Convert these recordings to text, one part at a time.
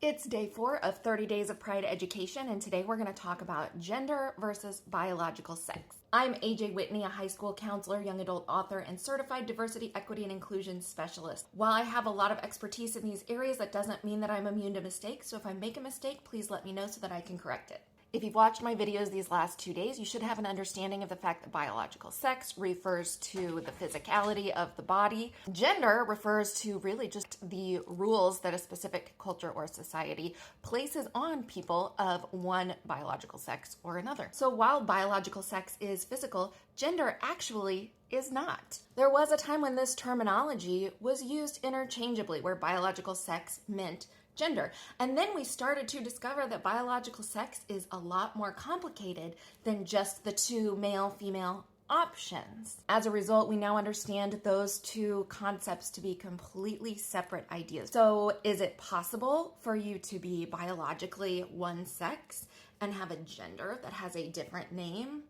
It's day 4 of 30 Days of Pride Education, and today we're going to talk about gender versus biological sex. I'm AJ Whitney, a high school counselor, young adult author, and certified diversity, equity, and inclusion specialist. While I have a lot of expertise in these areas, that doesn't mean that I'm immune to mistakes, so if I make a mistake, please let me know so that I can correct it. If you've watched my videos these last 2 days, you should have an understanding of the fact that biological sex refers to the physicality of the body. Gender refers to really just the rules that a specific culture or society places on people of one biological sex or another. So while biological sex is physical, gender actually is not. There was a time when this terminology was used interchangeably, where biological sex meant gender. And then we started to discover that biological sex is a lot more complicated than just the two male-female options. As a result, we now understand those two concepts to be completely separate ideas. So is it possible for you to be biologically one sex and have a gender that has a different name?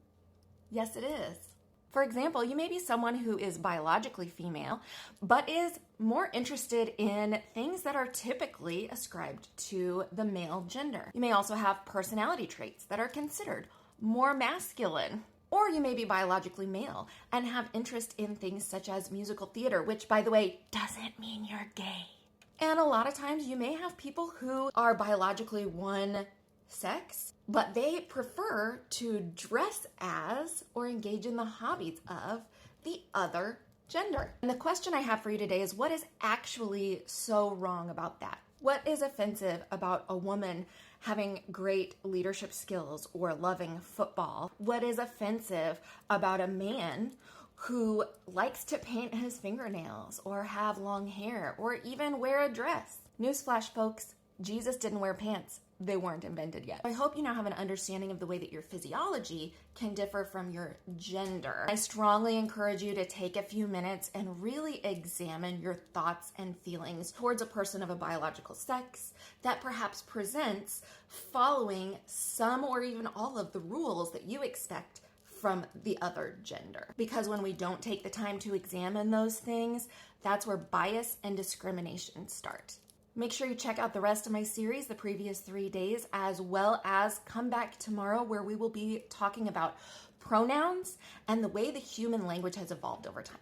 Yes, it is. For example, you may be someone who is biologically female, but is more interested in things that are typically ascribed to the male gender. You may also have personality traits that are considered more masculine. Or you may be biologically male and have interest in things such as musical theater, which, by the way, doesn't mean you're gay. And a lot of times you may have people who are biologically one sex, but they prefer to dress as or engage in the hobbies of the other gender. And the question I have for you today is, what is actually so wrong about that? What is offensive about a woman having great leadership skills or loving football? What is offensive about a man who likes to paint his fingernails or have long hair or even wear a dress? Newsflash, folks, Jesus didn't wear pants. They weren't invented yet. I hope you now have an understanding of the way that your physiology can differ from your gender. I strongly encourage you to take a few minutes and really examine your thoughts and feelings towards a person of a biological sex that perhaps presents following some or even all of the rules that you expect from the other gender. Because when we don't take the time to examine those things, that's where bias and discrimination start. Make sure you check out the rest of my series, the previous 3 days, as well as come back tomorrow where we will be talking about pronouns and the way the human language has evolved over time.